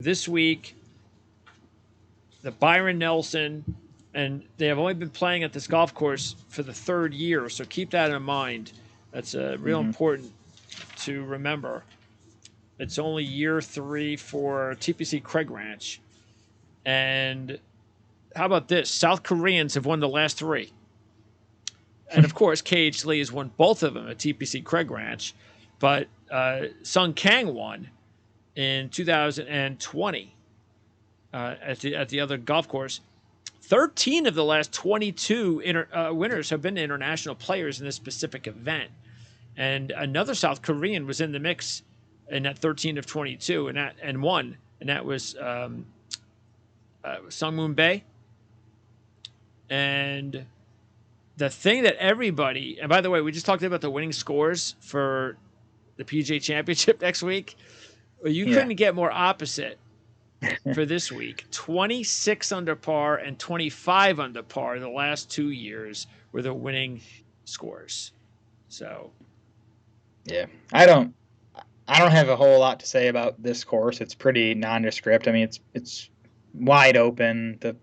This week, the Byron Nelson, and they have only been playing at this golf course for the third year, so keep that in mind. That's real Mm-hmm. important to remember. It's only year 3 for TPC Craig Ranch. And how about this? South Koreans have won the last 3. And of course, KH Lee has won both of them at TPC Craig Ranch. But Sung Kang won in 2020 at the other golf course. 13 of the last 22 winners have been international players in this specific event. And another South Korean was in the mix in that 13 of 22 and won. And that was Sung Moon Bae. And the thing that everybody, and by the way, we just talked about the winning scores for the PGA Championship next week. Well, you couldn't get more opposite for this week. 26 under par and 25 under par the last 2 years were the winning scores. So, yeah, I don't have a whole lot to say about this course. It's pretty nondescript. I mean, it's wide open. The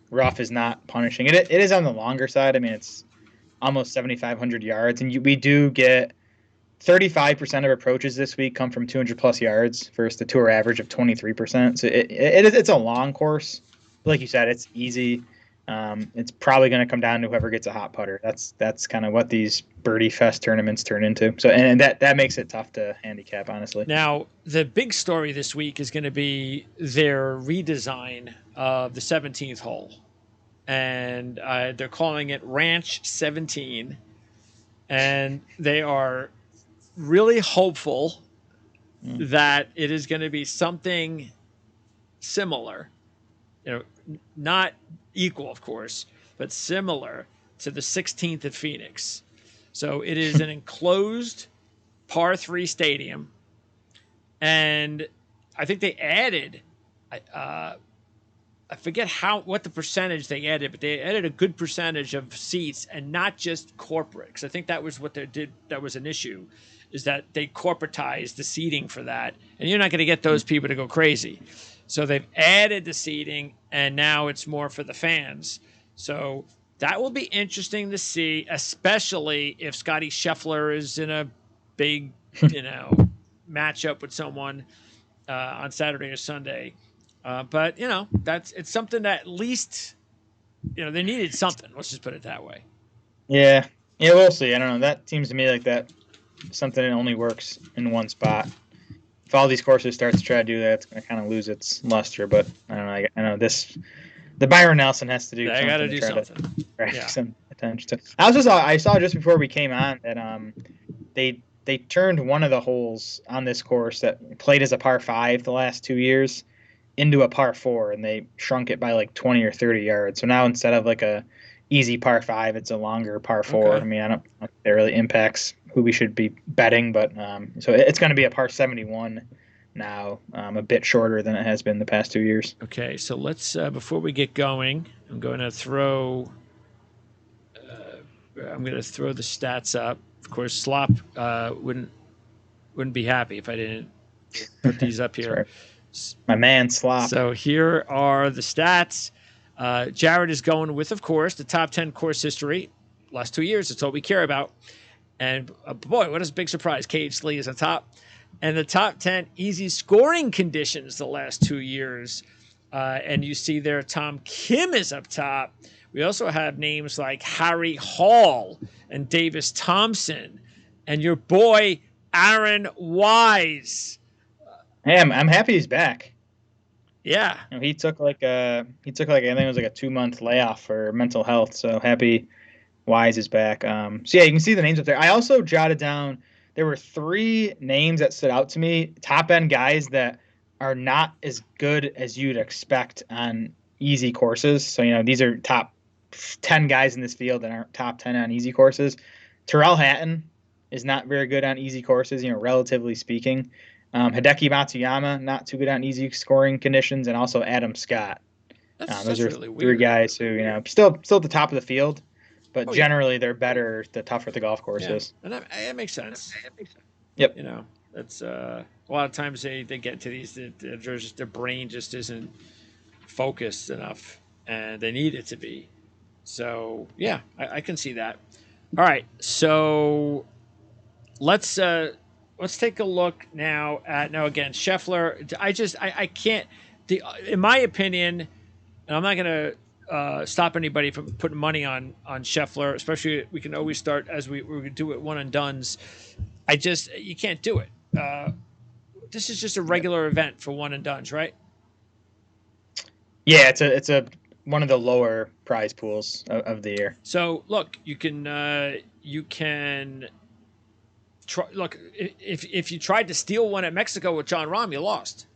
rough is not punishing. It is on the longer side. I mean, it's almost 7,500 yards, and we do get 35% of approaches this week come from 200 plus yards versus the tour average of 23%. So it's a long course. Like you said, it's easy. It's probably going to come down to whoever gets a hot putter. That's kind of what these birdie fest tournaments turn into. So and that makes it tough to handicap, honestly. Now, the big story this week is going to be their redesign of the 17th hole. And they're calling it Ranch 17. And they are really hopeful that it is going to be something similar, not equal, of course, but similar to the 16th at Phoenix. So it is an enclosed par 3 stadium. And I think they added, I forget what the percentage they added, but they added a good percentage of seats and not just corporate. Because I think that was what they did. That was an issue, is that they corporatized the seating for that. And you're not going to get those people to go crazy. So they've added the seating, and now it's more for the fans. So that will be interesting to see, especially if Scotty Scheffler is in a big, matchup with someone on Saturday or Sunday. But it's something that at least they needed something. Let's just put it that way. Yeah, we'll see. I don't know. That seems to me like that something that only works in one spot. If all these courses start to try to do that, it's going to kind of lose its luster. But I don't know. I know the Byron Nelson has to do. I got to do something. To attract some attention to. I saw just before we came on that they turned one of the holes on this course that played as a par 5 the last 2 years into a par 4, and they shrunk it by like 20 or 30 yards. So now instead of like a easy par 5, it's a longer par 4. Okay. I mean, I don't think that really impacts who we should be betting, but so it's going to be a par 71 now, a bit shorter than it has been the past 2 years. Okay, so let's before we get going, I'm going to throw the stats up. Of course, Slop wouldn't be happy if I didn't put these up here. Right. My man Slop. So here are the stats. Jared is going with, of course, the top 10 course history. Last 2 years, that's all we care about. And boy, what a big surprise. KH Lee is on top. And the top 10 easy scoring conditions the last 2 years. And you see there, Tom Kim is up top. We also have names like Harry Hall and Davis Thompson. And your boy, Aaron Wise. Hey, I'm happy he's back. Yeah. He took I think it was like a 2-month layoff for mental health. So happy Wise is back. So yeah, you can see the names up there. I also jotted down, there were 3 names that stood out to me, top end guys that are not as good as you'd expect on easy courses. So, these are top 10 guys in this field that aren't top 10 on easy courses. Terrell Hatton is not very good on easy courses, relatively speaking. Hideki Matsuyama, not too good on easy scoring conditions, and also Adam Scott. Those are really 3 guys who, still at the top of the field, but generally they're better the tougher the golf course is. And that makes sense. Yep. That's a lot of times they get to these, their brain just isn't focused enough, and they need it to be. So yeah, I can see that. All right, so let's take a look now at now again Scheffler. I can't. In my opinion, and I'm not going to stop anybody from putting money on Scheffler. Especially, we can always start as we do it one and dones. You can't do it. This is just a regular event for one and dones, right? Yeah, it's a one of the lower prize pools of the year. So look, you can try. Look, if you tried to steal one at Mexico with John Rahm, you lost,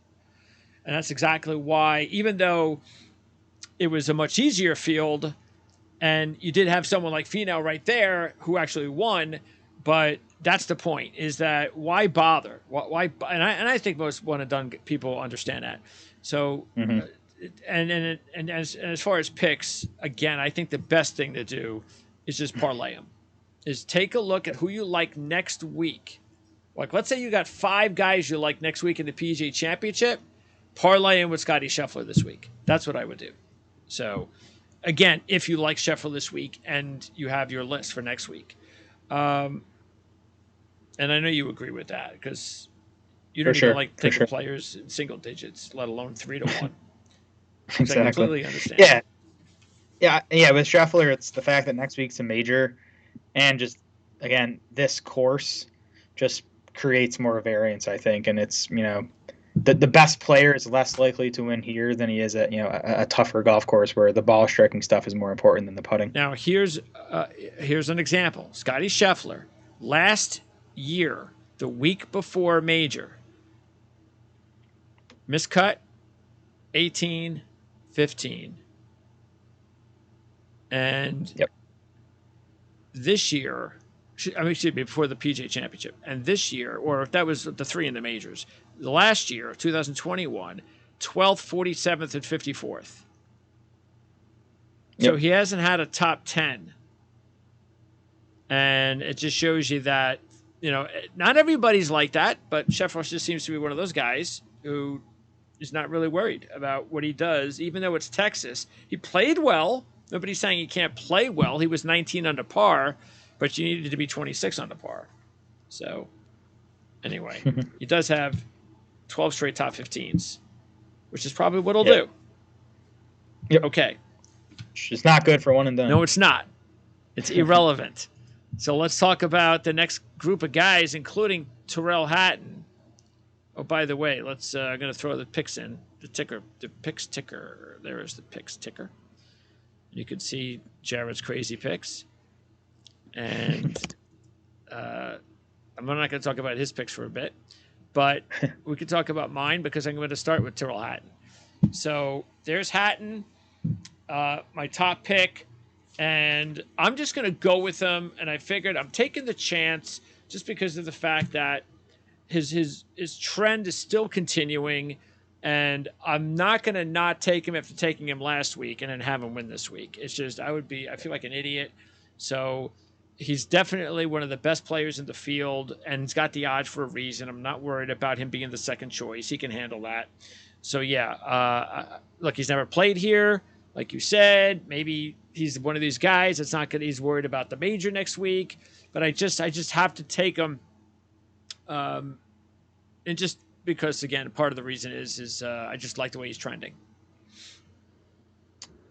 and that's exactly why. Even though it was a much easier field, and you did have someone like Finau right there who actually won, but that's the point: is that why bother? Why? And I think most one and done people understand that. So. Mm-hmm. And as far as picks, again, I think the best thing to do is just parlay them. Is take a look at who you like next week. Like, let's say you got 5 guys you like next week in the PGA Championship. Parlay in with Scotty Scheffler this week. That's what I would do. So, again, if you like Scheffler this week and you have your list for next week. And I know you agree with that because you don't even like taking players in single digits, let alone 3-1. Exactly. I completely understand. Yeah. With Scheffler, it's the fact that next week's a major, and just again, this course just creates more variance, I think, and it's the best player is less likely to win here than he is at a tougher golf course where the ball striking stuff is more important than the putting. Now here's an example: Scotty Scheffler last year, the week before major, miscut 18. 15. And this year, excuse me, before the PGA Championship, and this year, or if that was the 3 in the majors, the last year, 2021, 12th, 47th, and 54th. So he hasn't had a top 10. And it just shows you that, not everybody's like that, but Scheffler just seems to be one of those guys who is not really worried about what he does, even though it's Texas. He played well. Nobody's saying he can't play well. He was 19 under par, but you needed to be 26 under par. So, anyway, he does have 12 straight top 15s, which is probably what he'll do. Yep. Okay. It's not good for one and done. No, it's not. It's irrelevant. So let's talk about the next group of guys, including Tyrrell Hatton. Oh, by the way, I'm going to throw the picks in. The picks ticker. There is the picks ticker. You can see Jared's crazy picks. And I'm not going to talk about his picks for a bit, but we can talk about mine because I'm going to start with Tyrrell Hatton. So there's Hatton, my top pick, and I'm just going to go with him. And I figured I'm taking the chance just because of the fact that his trend is still continuing, and I'm not going to not take him after taking him last week and then have him win this week. It's just I feel like an idiot. So he's definitely one of the best players in the field, and he's got the odds for a reason. I'm not worried about him being the second choice. He can handle that. So yeah, look, he's never played here, like you said. Maybe he's one of these guys that's not good. He's worried about the major next week, but I just have to take him. And just because, again, part of the reason is I just like the way he's trending.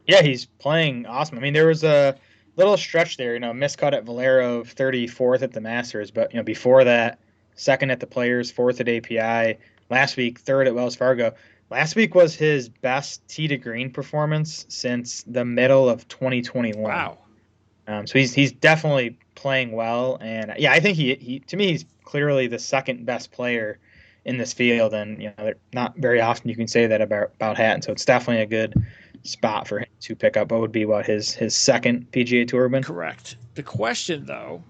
Yeah, he's playing awesome. I mean, there was a little stretch there, miscut at Valero, 34th at the Masters, but before that, second at the Players, 4th at API. Last week, 3rd at Wells Fargo. Last week was his best tee to green performance since the middle of 2021. Wow. So he's definitely playing well, and yeah, I think he to me he's clearly the second best player in this field, and not very often you can say that about Hatton. So it's definitely a good spot for him to pick up. What would be his second PGA Tour win? Correct. The question though,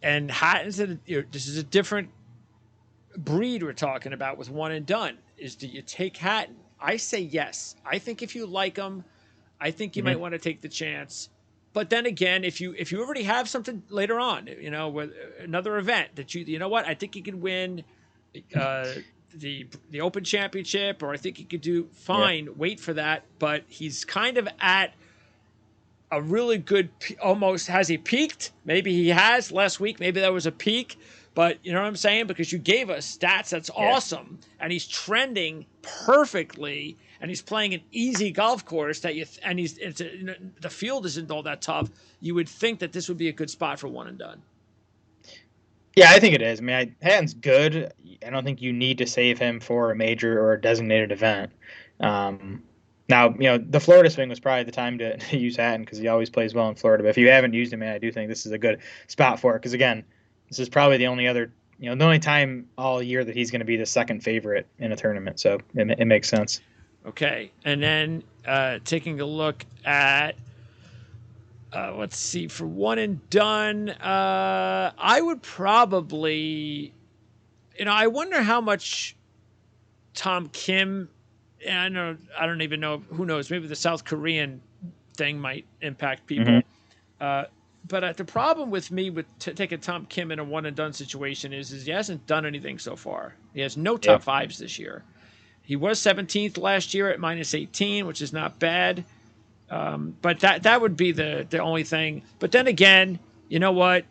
and Hatton's this is a different breed we're talking about with one and done. Is do you take Hatton? I say yes. I think if you like him, I think you might want to take the chance. But then again, if you already have something later on, with another event that you know what, I think you can win uh, the Open Championship, or I think he could do Yeah. fine. Wait for that, but he's kind of at a really good. Almost has he peaked? Maybe he has last week. Maybe that was a peak. But you know what I'm saying? Because you gave us stats that's Yeah. awesome, and he's trending perfectly, and he's playing an easy golf course that and the field isn't all that tough. You would think that this would be a good spot for one and done. Yeah, I think it is. I mean, Hatton's good. I don't think you need to save him for a major or a designated event. Now, the Florida swing was probably the time to use Hatton because he always plays well in Florida. But if you haven't used him, man, I do think this is a good spot for it because, again, this is probably the only time all year that he's going to be the second favorite in a tournament. So it makes sense. Okay, and then taking a look at let's see, for one and done, I would probably, I wonder how much Tom Kim, and I don't even know, who knows, maybe the South Korean thing might impact people. Mm-hmm. But the problem with me with taking Tom Kim in a one and done situation is he hasn't done anything so far. He has no top fives this year. He was 17th last year at minus 18, which is not bad. But that would be the only thing. But then again, you know what?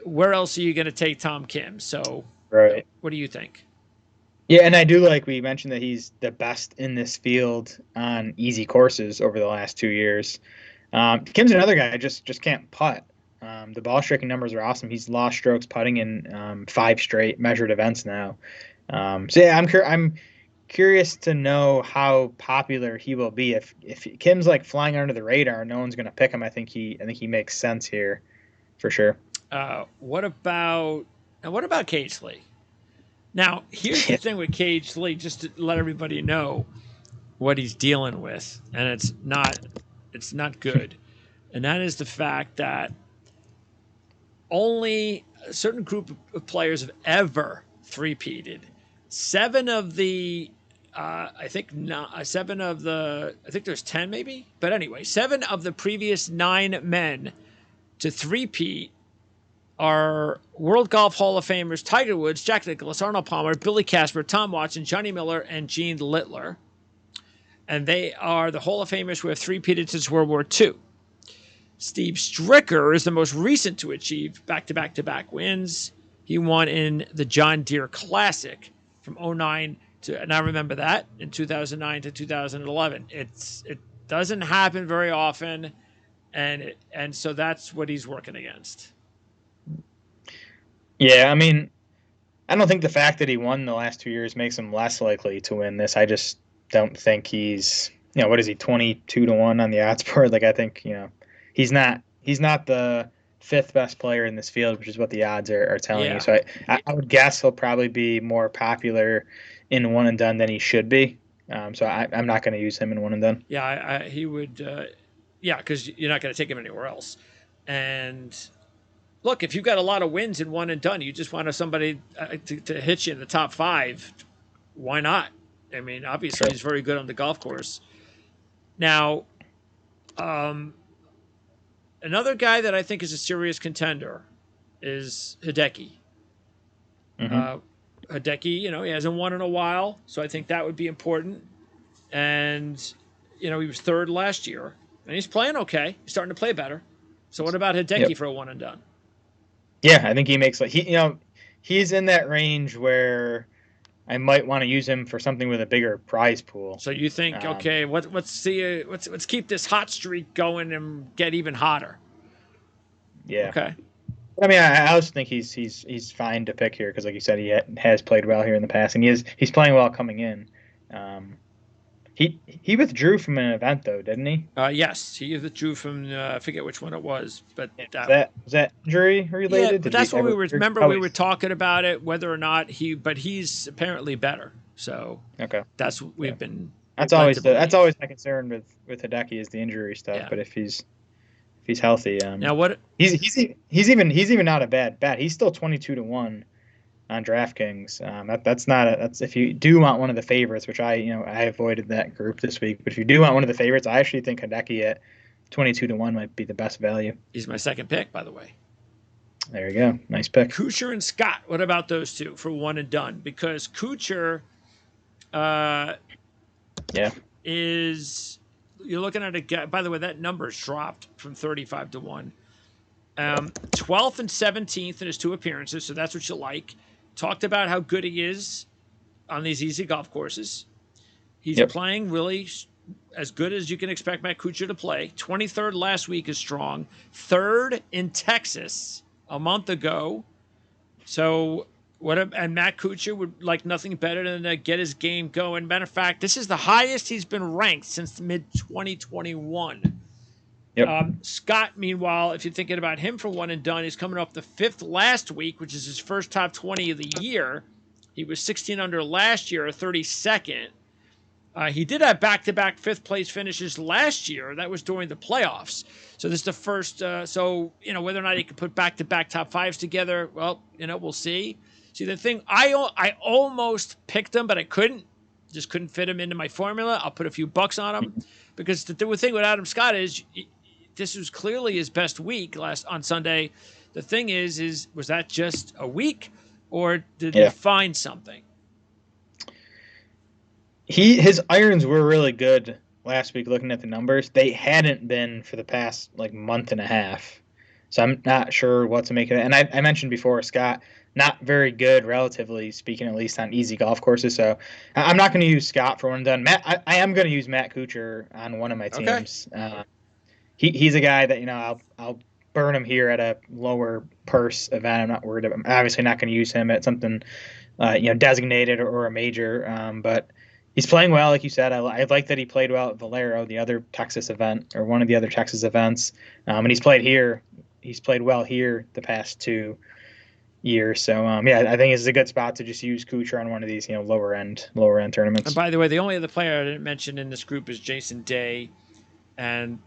Where else are you going to take Tom Kim? So, Right. What do you think? Yeah, and I do like we mentioned that he's the best in this field on easy courses over the last 2 years. Kim's another guy just can't putt. The ball striking numbers are awesome. He's lost strokes putting in 5 straight measured events now. So yeah, I'm curious to know how popular he will be. If Kim's like flying under the radar, no one's going to pick him. I think he makes sense here for sure. What about Cage Lee? Now, here's the thing with Cage Lee, just to let everybody know what he's dealing with, and it's not good. And that is the fact that only a certain group of players have ever three-peated. Seven of the I think not, seven of the, I think there's 10 maybe, but anyway, 7 of the previous 9 men to three-peat are World Golf Hall of Famers Tiger Woods, Jack Nicklaus, Arnold Palmer, Billy Casper, Tom Watson, Johnny Miller, and Gene Littler. And they are the Hall of Famers who have three-peated since World War II. Steve Stricker is the most recent to achieve back-to-back-to-back wins. He won in the John Deere Classic from 2009 to, and I remember that, in 2009 to 2011. It doesn't happen very often, and so that's what he's working against. Yeah, I mean, I don't think the fact that he won the last 2 years makes him less likely to win this. I just don't think he's, what is he, 22-1 on the odds board? Like, I think, he's not the 5th best player in this field, which is what the odds are telling you. So I would guess he'll probably be more popular in one and done than he should be. So I'm not going to use him in one and done. Yeah, he would. Because you're not going to take him anywhere else. And look, if you've got a lot of wins in one and done, you just want somebody to hit you in the top 5. Why not? I mean, obviously he's very good on the golf course. Now, another guy that I think is a serious contender is Hideki. Mm-hmm. Hideki, he hasn't won in a while, so I think that would be important. And, he was 3rd last year, and he's playing okay. He's starting to play better. So what about Hideki for a one and done? Yeah, I think he makes he's in that range where I might want to use him for something with a bigger prize pool. So you think, okay, let's keep this hot streak going and get even hotter. Yeah. Okay. I mean, I also think he's fine to pick here because, like you said, he has played well here in the past, and he's playing well coming in. He withdrew from an event though, didn't he? Yes, he withdrew from I forget which one it was, but was that injury related? Yeah, but that's what we were. Remember, we were talking about it, whether or not he's apparently better. So okay, that's we've been. That's always my concern with Hideki is the injury stuff. Yeah. But if he's healthy, now what he's even not a bad bet. He's still 22-1 on DraftKings. That's if you do want one of the favorites, which I avoided that group this week. But if you do want one of the favorites, I actually think Hideki at 22-1 might be the best value. He's my second pick, by the way. There you go. Nice pick. Kuchar and Scott. What about those two for one and done? Because Kuchar uh, Yeah. is you're looking at a guy. By the way, that number's dropped from 35 to 1. 12th and 17th in his 2 appearances, so that's what you like. Talked about how good he is on these easy golf courses. He's Yep. playing really as good as you can expect Matt Kuchar to play. 23rd last week is strong. 3rd in Texas a month ago. So and Matt Kuchar would like nothing better than to get his game going. Matter of fact, this is the highest he's been ranked since mid 2021. Yep. Scott, meanwhile, if you're thinking about him for one and done, he's coming off the 5th last week, which is his first top 20 of the year. He was 16 under last year, 32nd. He did have back-to-back 5th place finishes last year. That was during the playoffs. So this is the first. So whether or not he can put back-to-back top 5s together, well, we'll see. See, the thing, I almost picked him, but I couldn't. Just couldn't fit him into my formula. I'll put a few bucks on him because the thing with Adam Scott is this was clearly his best week on Sunday. The thing is was that just a week, or did he find something? His irons were really good last week. Looking at the numbers, they hadn't been for the past month and a half. So I'm not sure what to make of it. And I mentioned before, Scott, not very good, relatively speaking, at least on easy golf courses. So I'm not going to use Scott for one and done. I am going to use Matt Kuchar on one of my teams. Okay. He's a guy that I'll burn him here at a lower purse event. I'm not worried about. I'm obviously not going to use him at something designated or a major. But he's playing well, like you said. I like that he played well at Valero, the other Texas event, or one of the other Texas events. And he's played here. He's played well here the past 2 years. So I think this is a good spot to just use Kuchar on one of these lower end tournaments. And by the way, the only other player I didn't mention in this group is Jason Day, and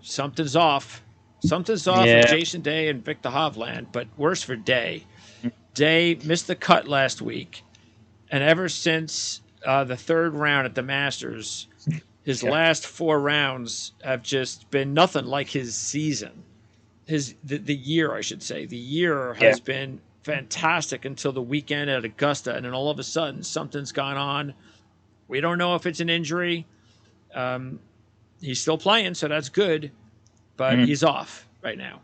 something's off. Something's off with Jason Day and Victor Hovland, but worse for Day. Day missed the cut last week, and ever since the 3rd round at the Masters, his last 4 rounds have just been nothing like his season. The year, I should say. The year has been fantastic until the weekend at Augusta, and then all of a sudden something's gone on. We don't know if it's an injury. He's still playing, so that's good, but he's off right now.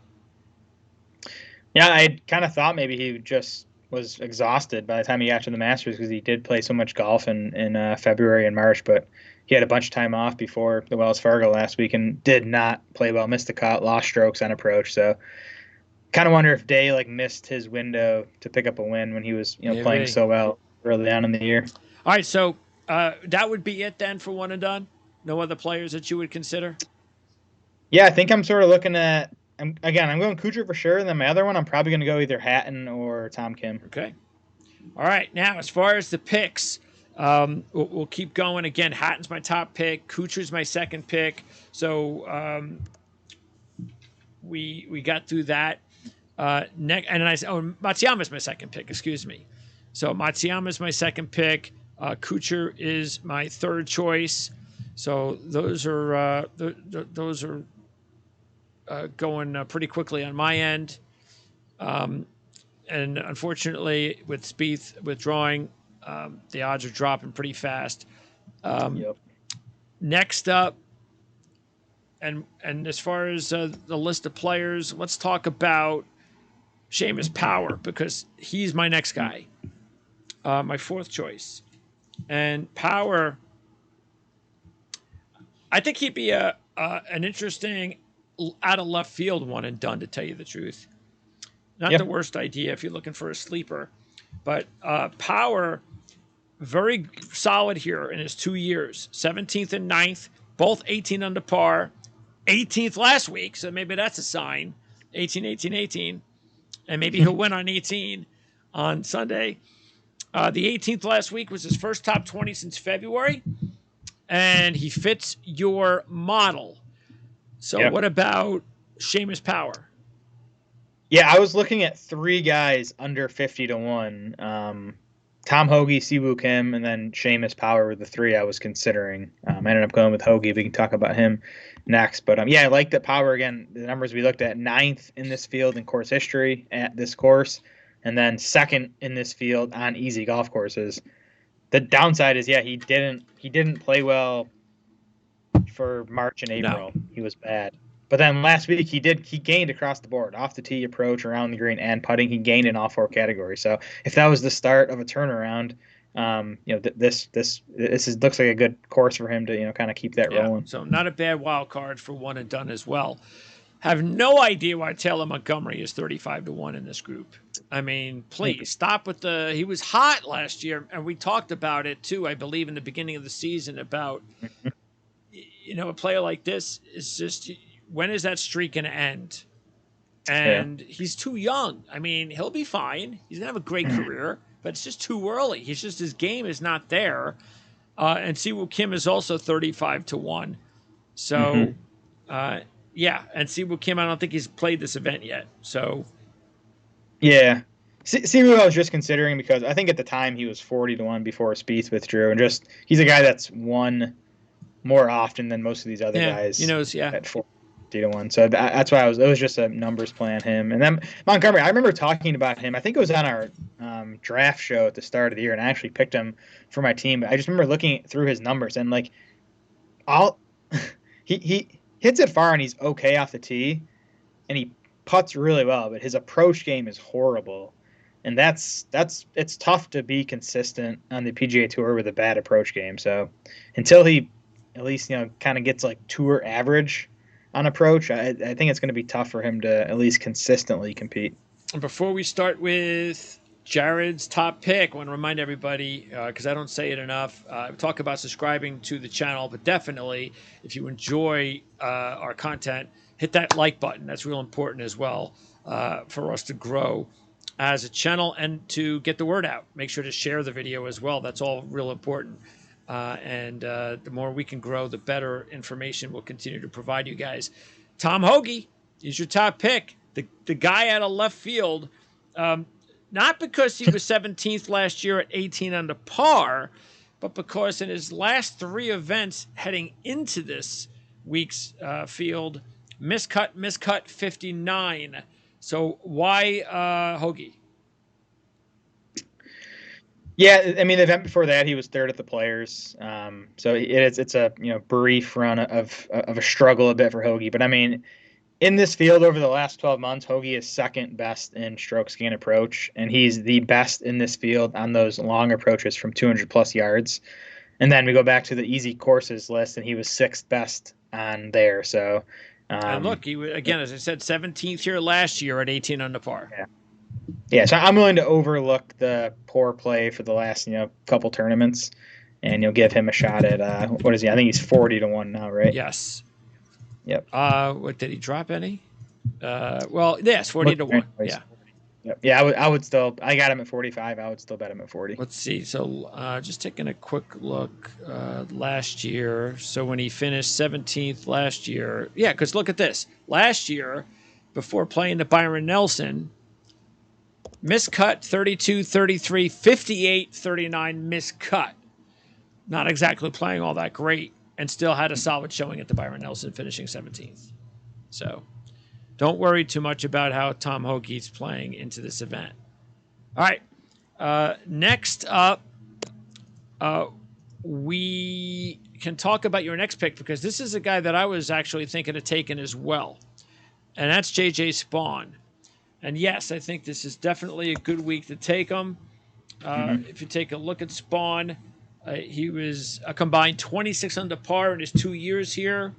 Yeah, I kind of thought maybe he just was exhausted by the time he got to the Masters because he did play so much golf in February and March, but he had a bunch of time off before the Wells Fargo last week and did not play well, missed the cut, lost strokes on approach. So kind of wonder if Day missed his window to pick up a win when he was playing so well early on in the year. All right, so that would be it then for one and done? No other players that you would consider? Yeah, I think I'm sort of looking at I'm going Kuchar for sure, and then my other one I'm probably going to go either Hatton or Tom Kim. Okay. All right, now as far as the picks, we'll keep going. Again, Hatton's my top pick. Kuchar's my second pick. So we got through that. And then Matsuyama's my second pick. Excuse me. So Matsuyama's my second pick. Kuchar is my third choice. So those are going pretty quickly on my end. And unfortunately, with Spieth withdrawing, the odds are dropping pretty fast. Next up, and as far as the list of players, let's talk about Seamus Power, because he's my next guy, my fourth choice. And Power, I think he'd be an interesting out of left field one and done, to tell you the truth. Not the worst idea if you're looking for a sleeper. But Power, very solid here in his 2 years. 17th and 9th, both 18 under par. 18th last week, so maybe that's a sign. 18, 18, 18. And maybe he'll win on 18 on Sunday. The 18th last week was his first top 20 since February. And he fits your model. So what about Seamus Power? Yeah, I was looking at 3 guys under 50 to 1 to Tom Hoagie, Siwoo Kim, and then Seamus Power were the three I was considering. I ended up going with Hoagie. We can talk about him next. But yeah, I like that Power again. The numbers we looked at, ninth in this field in course history at this course, and then second in this field on easy golf courses. The downside is, yeah, he didn't play well for March and April. No. He was bad. But then last week he gained across the board, off the tee, approach, around the green, and putting. He gained in all four categories. So if that was the start of a turnaround, this looks like a good course for him to kind of keep that rolling. So not a bad wild card for one and done as well. Have no idea why Taylor Montgomery is 35-1 in this group. I mean, please stop with the. He was hot last year, and we talked about it too. I believe in the beginning of the season about a player like this is just. When is that streak going to end? And he's too young. I mean, he'll be fine. He's going to have a great career, but it's just too early. His game is not there. And Siwoo Kim is also 35-1. So, and Siwoo Kim, I don't think he's played this event yet. So, yeah. Siwoo I was just considering because I think at the time he was 40-1 before Spieth withdrew. And he's a guy that's won more often than most of these other guys. He knows, at 40-1. So that's why it was just a numbers play on him. And then Montgomery, I remember talking about him. I think it was on our draft show at the start of the year, and I actually picked him for my team. But I just remember looking through his numbers and he hits it far and he's okay off the tee, and he putts really well, but his approach game is horrible. And it's tough to be consistent on the PGA Tour with a bad approach game. So until he at least kind of gets like tour average on approach, I think it's going to be tough for him to at least consistently compete. And before we start with Jared's top pick, I want to remind everybody, because I don't say it enough, talk about subscribing to the channel, but definitely if you enjoy our content, hit that like button. That's real important as well for us to grow as a channel and to get the word out. Make sure to share the video as well. That's all real important. And the more we can grow, the better information we'll continue to provide you guys. Tom Hoagie is your top pick. The guy out of left field, not because he was 17th last year at 18 under par, but because in his last three events heading into this week's field, miscut 59. So why Hoagie? Yeah, I mean, the event before that, he was third at the Players. So it's a brief run of a struggle a bit for Hoagie. But I mean, in this field over the last 12 months, Hoagie is second best in stroke gained approach, and he's the best in this field on those long approaches from 200 plus yards. And then we go back to the easy courses list, and he was sixth best on there. So, and look, he was, again, as I said, 17th here last year at 18 under par. Yeah, so I'm willing to overlook the poor play for the last couple tournaments, and you'll give him a shot at what is he? I think he's 40-1 now, right? Yes. Yep. What did he drop any? Well, yes, 40-1. Yeah. Yep. Yeah, I would still. I got him at 45. I would still bet him at 40. Let's see. So just taking a quick look last year. So when he finished 17th last year, yeah, because look at this. Last year, before playing the Byron Nelson, miscut 32, 33, 58, 39 miscut. Not exactly playing all that great, and still had a solid showing at the Byron Nelson, finishing 17th. So don't worry too much about how Tom Hoagie's playing into this event. All right. Next up, we can talk about your next pick, because this is a guy that I was actually thinking of taking as well, and that's J.J. Spaun. And yes, I think this is definitely a good week to take him. If you take a look at Spaun, he was a combined 26 under par in his 2 years here,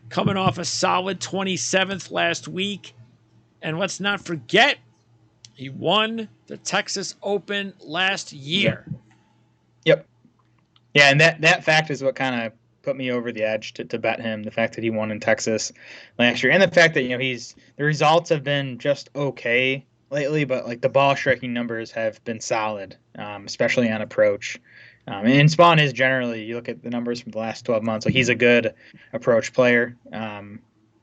coming off a solid 27th last week. And let's not forget, he won the Texas Open last year. Yep. Yeah, and that fact is what kind of put me over the edge to bet him, the fact that he won in Texas last year, and the fact that the results have been just okay lately, but like the ball striking numbers have been solid, especially on approach. And Spaun is generally, you look at the numbers from the last 12 months, like he's a good approach player.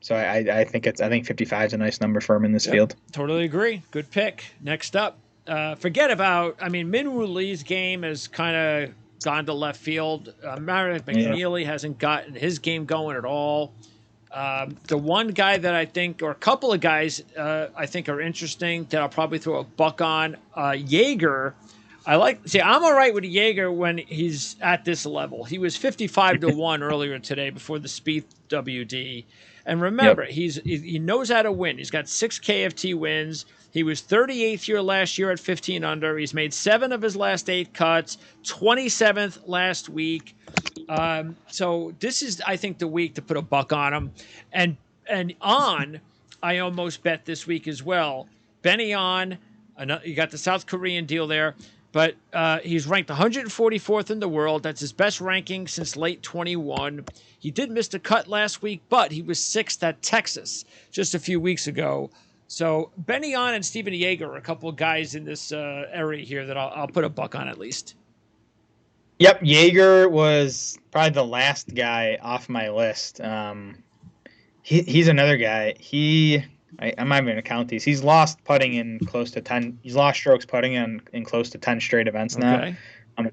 So I think 55 is a nice number for him in this field. Totally agree. Good pick. Next up, forget about. I mean, Minwoo Lee's game has kind of gone to left field. Meredith Yeah. McNeely hasn't gotten his game going at all. The one guy that I think, or a couple of guys I think are interesting that I'll probably throw a buck on, Jaeger. I'm all right with Jaeger when he's at this level. He was 55-1 earlier today before the Spieth WD. And remember, Yep. he knows how to win. He's got 6 KFT wins. He was 38th here last year at 15 under. He's made 7 of his last 8 cuts, 27th last week. So this is, I think, the week to put a buck on him. And I almost bet this week as well. Benny On, you got the South Korean deal there, but he's ranked 144th in the world. That's his best ranking since late 21. He did miss the cut last week, but he was 6th at Texas just a few weeks ago. So Benny On and Steven Jaeger are a couple of guys in this area here that I'll put a buck on at least. Yep, Jaeger was probably the last guy off my list. He's another guy. I'm not even going to count these. He's lost putting in close to 10. He's lost strokes putting in close to 10 straight events now. Okay.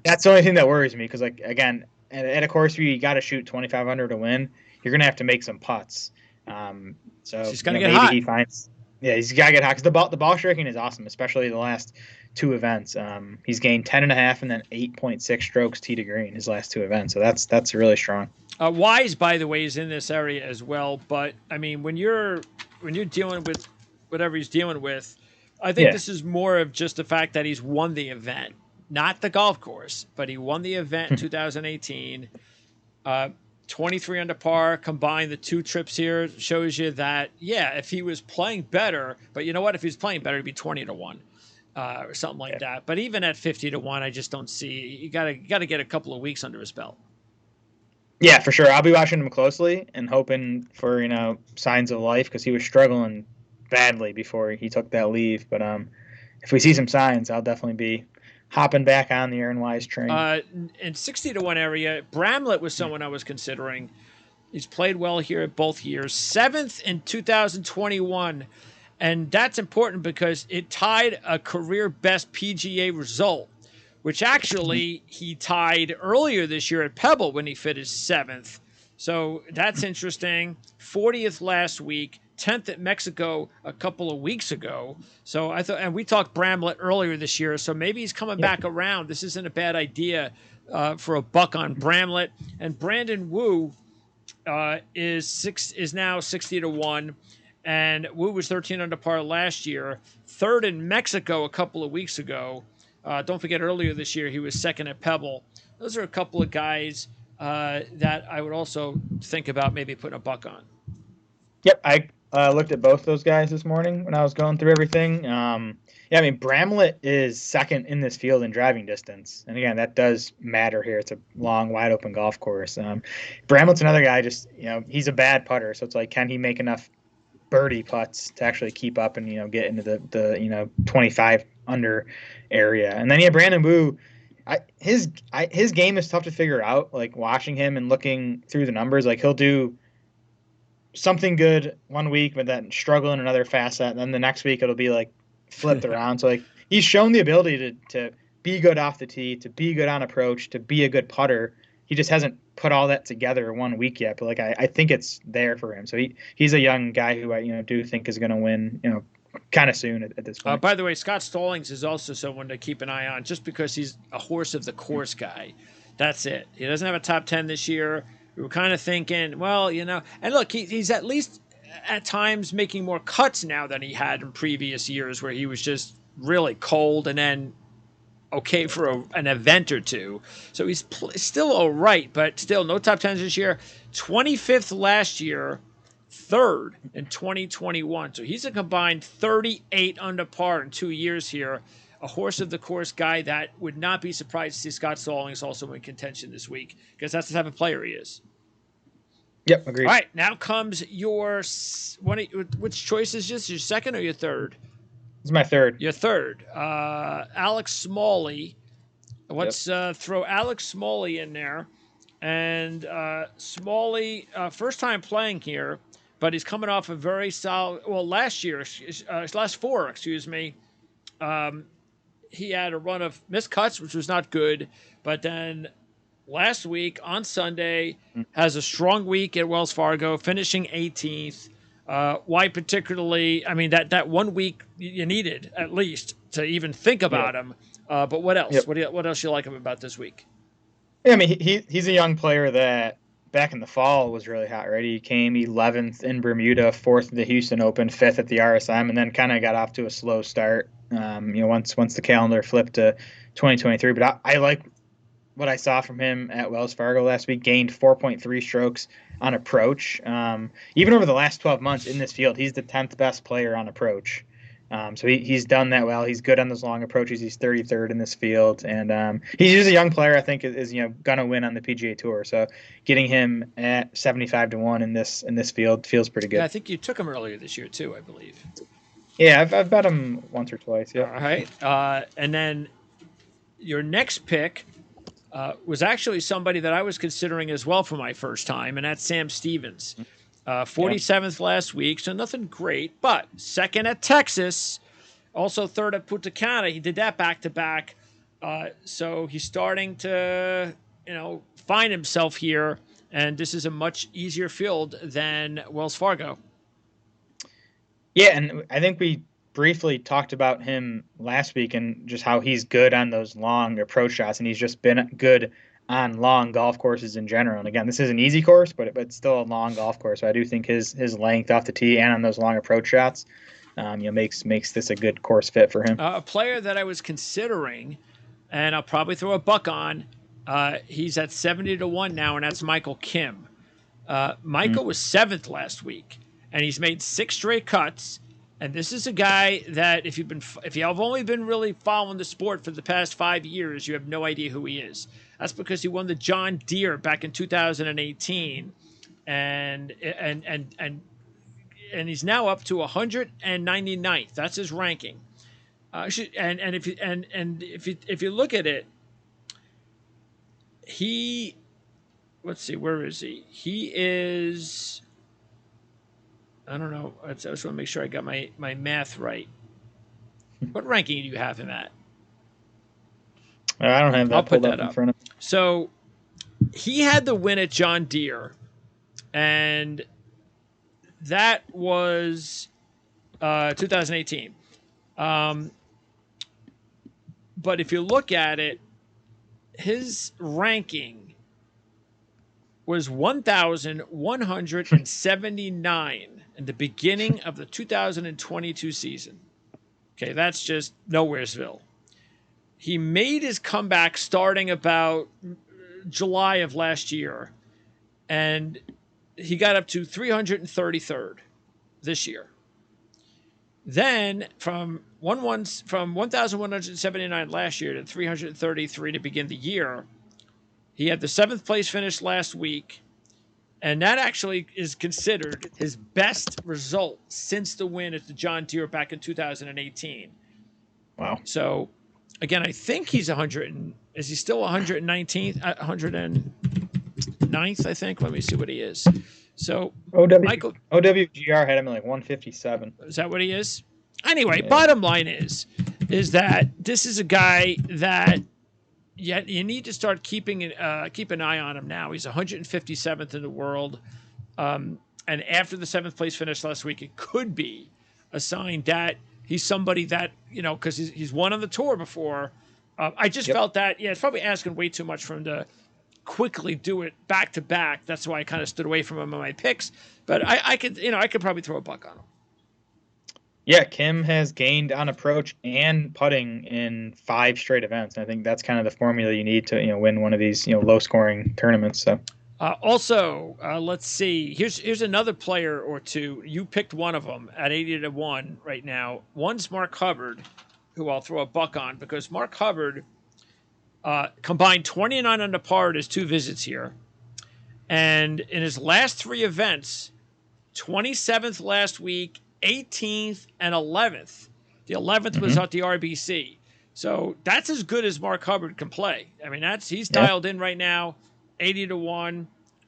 That's the only thing that worries me because, like, again, at a course where you got to shoot 2,500 to win, you're going to have to make some putts. So he's going to get maybe hot. He finds. Yeah, he's got to get hot because the ball striking is awesome, especially the last 2 events. He's gained 10.5 and then 8.6 strokes tee to green his last 2 events. So that's really strong. Wise, by the way, is in this area as well. But I mean, when you're dealing with whatever he's dealing with, I think this is more of just the fact that he's won the event, not the golf course, but he won the event in 2018. 23 under par combined the 2 trips here shows you that, yeah, if he was playing better, but you know what? If he was playing better, it'd be 20-1 or something like that. But even at 50-1, I just don't see. You got to get a couple of weeks under his belt. Yeah, for sure. I'll be watching him closely and hoping for signs of life because he was struggling badly before he took that leave. But if we see some signs, I'll definitely be hopping back on the Aaron Wise train. In 60-1 area, Bramlett was someone I was considering. He's played well here at both years. 7th in 2021. And that's important because it tied a career best PGA result, which actually he tied earlier this year at Pebble when he finished 7th. So that's interesting. 40th last week. 10th at Mexico a couple of weeks ago. So I thought, and we talked Bramlett earlier this year, so maybe he's coming back around. This isn't a bad idea for a buck on Bramlett. And Brandon Wu is now 60-1, and Wu was 13 under par last year. 3rd in Mexico a couple of weeks ago. Don't forget earlier this year he was 2nd at Pebble. Those are a couple of guys that I would also think about maybe putting a buck on. Yep, I looked at both those guys this morning when I was going through everything. I mean, Bramlett is 2nd in this field in driving distance. And again, that does matter here. It's a long, wide open golf course. Bramlett's another guy, he's a bad putter. So it's like, can he make enough birdie putts to actually keep up and, get into the 25 under area. And then, Brandon Wu, his game is tough to figure out, like watching him and looking through the numbers. Like he'll do something good one week, but then struggle in another facet. And then the next week it'll be like flipped around. So like he's shown the ability to be good off the tee, to be good on approach, to be a good putter. He just hasn't put all that together one week yet. But like I think it's there for him. So he's a young guy who I do think is going to win kind of soon at this point. By the way, Scott Stallings is also someone to keep an eye on, just because he's a horse of the course guy. That's it. He doesn't have a top 10 this year. We were kind of thinking, well, and look, he's at least at times making more cuts now than he had in previous years, where he was just really cold and then okay for an event or two. So he's still all right, but still no top 10s this year. 25th last year, 3rd in 2021. So he's a combined 38 under par in 2 years here. A horse of the course guy that would not be surprised to see Scott Stallings also in contention this week, because that's the type of player he is. Yep, agreed. All right, now comes your which choice is this? Your 2nd or your 3rd? This is my 3rd. Your 3rd. Alex Smalley. Let's throw Alex Smalley in there. And Smalley, first time playing here, but he's coming off a very solid. Well, last 4, he had a run of missed cuts, which was not good. But then last week on Sunday has a strong week at Wells Fargo, finishing 18th. Why particularly? I mean, that 1 week you needed at least to even think about him. But what else? Yep. What else you like him about this week? Yeah, I mean, he's a young player that back in the fall was really hot, right? He came 11th in Bermuda, 4th at the Houston Open, 5th at the RSM, and then kind of got off to a slow start. Once the calendar flipped to 2023. But I like what I saw from him at Wells Fargo last week. Gained 4.3 strokes on approach. Even over the last 12 months in this field, he's the 10th best player on approach. So he's done that well. He's good on those long approaches. He's 33rd in this field, and he's just a young player. I think is gonna win on the PGA Tour. So getting him at 75-1 in this field feels pretty good. Yeah, I think you took him earlier this year too, I believe. Yeah, I've bet him once or twice. Yeah. All right, and then your next pick was actually somebody that I was considering as well for my first time, and that's Sam Stevens. 47th last week, so nothing great, but second at Texas, also third at Punta Cana. He did that back-to-back, so he's starting to, find himself here, and this is a much easier field than Wells Fargo. Yeah, and I think we briefly talked about him last week and just how he's good on those long approach shots, and he's just been good on long golf courses in general. And again, this is an easy course, but it's still a long golf course. So I do think his length off the tee and on those long approach shots, makes this a good course fit for him. A player that I was considering, and I'll probably throw a buck on. He's at 70-1 now, and that's Michael Kim. Michael was 7th last week, and he's made 6 straight cuts. And this is a guy that if you have only been really following the sport for the past 5 years, you have no idea who he is. That's because he won the John Deere back in 2018, and he's now up to 199th. That's his ranking. If you look at it, let's see, where is he? He is. I don't know. I just want to make sure I got my math right. What ranking do you have him at? I don't have that. I'll put that up up in front of me. So he had the win at John Deere, and that was 2018. But if you look at it, his ranking was 1,179 in the beginning of the 2022 season. Okay, that's just nowheresville. He made his comeback starting about July of last year, and he got up to 333rd this year. Then from 1,179 last year to 333 to begin the year, he had the 7th place finish last week, and that actually is considered his best result since the win at the John Deere back in 2018. Wow. So, again, I think he's 100. Is he still 119th? 109th, I think. Let me see what he is. So, Michael OWGR had him at like 157. Is that what he is? Anyway, bottom line is that this is a guy that you need to start keep an eye on him now. He's 157th in the world, and after the 7th place finish last week, it could be a sign that he's somebody that because he's won on the tour before. I just felt that it's probably asking way too much for him to quickly do it back to back. That's why I kind of stood away from him on my picks. But I could probably throw a buck on him. Yeah, Kim has gained on approach and putting in 5 straight events. And I think that's kind of the formula you need to win one of these low scoring tournaments. So also, let's see. Here's another player or two. You picked one of them at 80-1 right now. One's Mark Hubbard, who I'll throw a buck on because Mark Hubbard combined 29 under par at his 2 visits here, and in his last 3 events, 27th last week, 18th, and 11th. The 11th was at the RBC. So that's as good as Mark Hubbard can play. I mean, he's dialed in right now, 80-1,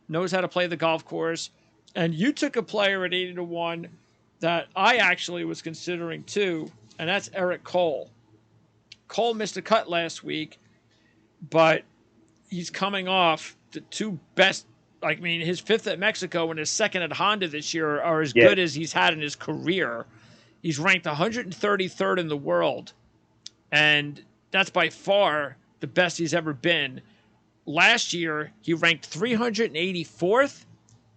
knows how to play the golf course. And you took a player at 80-1 that I actually was considering too, and that's Eric Cole. Cole missed a cut last week, but he's coming off the two best. I mean, his fifth at Mexico and his second at Honda this year are as Yeah. good as he's had in his career. He's ranked 133rd in the world, and that's by far the best he's ever been. Last year, he ranked 384th,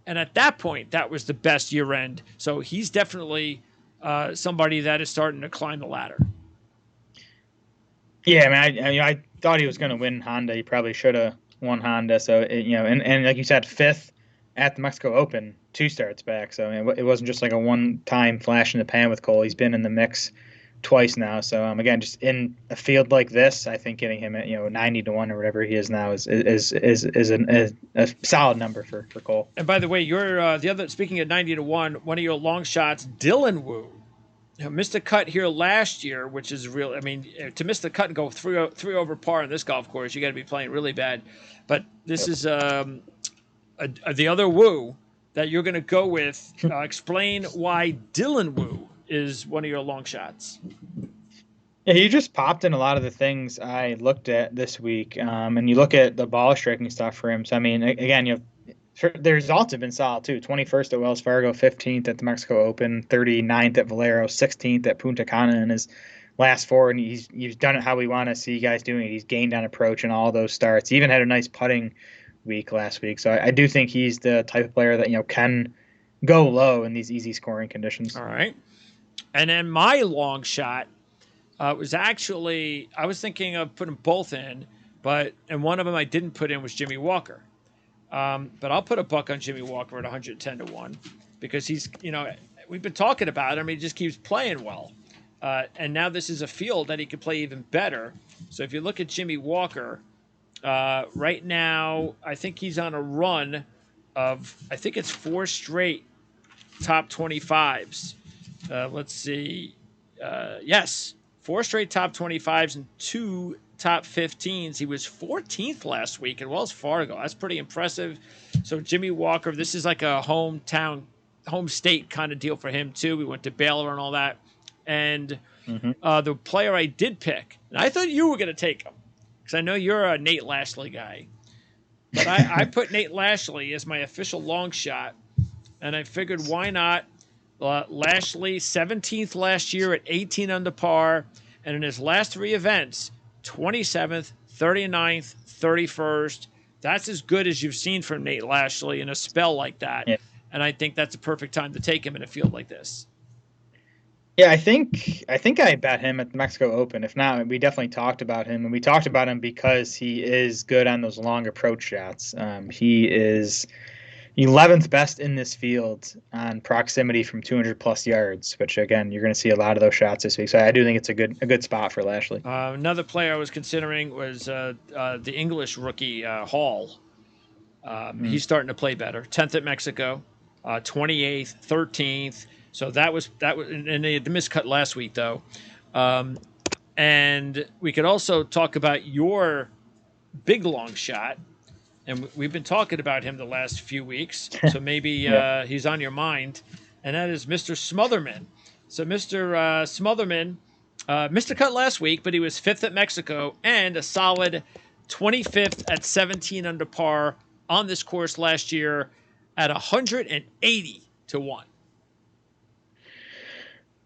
and at that point, that was the best year end. So he's definitely somebody that is starting to climb the ladder. Yeah, I mean, I thought he was going to win Honda. He probably should have won Honda. So, and like you said, fifth at the Mexico Open, 2 starts back. So it wasn't just like a one-time flash in the pan with Cole. He's been in the mix twice now. So again, just in a field like this, I think getting him at 90-1 or whatever he is now is a solid number for Cole. And by the way, you're the other. Speaking of 90-1, one of your long shots, Dylan Wu, missed a cut here last year, which is real. I mean, to miss the cut and go three over par on this golf course, you got to be playing really bad. But this is the other Wu that you're going to go with. Explain why Dylan Wu is one of your long shots. Yeah, he just popped in a lot of the things I looked at this week, and you look at the ball striking stuff for him. So I mean, again, the results have been solid too. 21st at Wells Fargo, 15th at the Mexico Open, 39th at Valero, 16th at Punta Cana in his last 4, and he's done it how we want to see guys doing it. He's gained on approach in all those starts. He even had a nice putting week last week. So I do think he's the type of player that can go low in these easy scoring conditions. All right. And then my long shot was actually, I was thinking of putting both in, and one of them I didn't put in was Jimmy Walker. But I'll put a buck on Jimmy Walker at 110-1 because he's, we've been talking about him. He just keeps playing well. And now this is a field that he could play even better. So if you look at Jimmy Walker, right now, I think he's on a run of, I think it's 4 straight top 25s. Let's see. Yes, 4 straight top 25s and 2 top 15s. He was 14th last week at Wells Fargo. That's pretty impressive. So Jimmy Walker, this is like a home state kind of deal for him too. We went to Baylor and all that. And the player I did pick, and I thought you were going to take him because I know you're a Nate Lashley guy. But I put Nate Lashley as my official long shot, and I figured why not? Lashley, 17th last year at 18 under par, and in his last 3 events, 27th, 39th, 31st. That's as good as you've seen from Nate Lashley in a spell like that. Yeah. And I think that's a perfect time to take him in a field like this. Yeah, I think I bet him at the Mexico Open. If not, we definitely talked about him, and we talked about him because he is good on those long approach shots. He is 11th best in this field on proximity from 200 plus yards, which again, you're going to see a lot of those shots this week. So I do think it's a good spot for Lashley. Another player I was considering was the English rookie Hall. He's starting to play better. 10th at Mexico, 28th, 13th. So that was, and they had the miscut last week though. And we could also talk about your big long shot. And we've been talking about him the last few weeks, so maybe he's on your mind, and that is Mr. Smotherman. So Mr. Smotherman missed a cut last week, but he was 5th at Mexico and a solid 25th at 17 under par on this course last year at 180-1.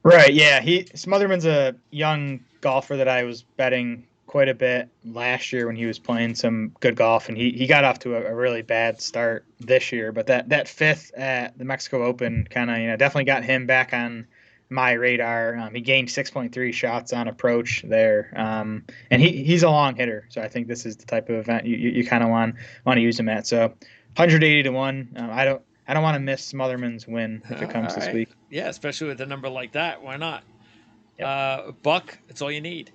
Right, yeah. Smotherman's a young golfer that I was betting quite a bit last year when he was playing some good golf, and he got off to a really bad start this year. But that 5th at the Mexico Open kind of definitely got him back on my radar. He gained 6.3 shots on approach there, and he's a long hitter, so I think this is the type of event you kind of want to use him at. So 180-1. I don't want to miss Smotherman's win if it comes this week. Yeah, especially with a number like that. Why not? Yep. Buck, it's all you need.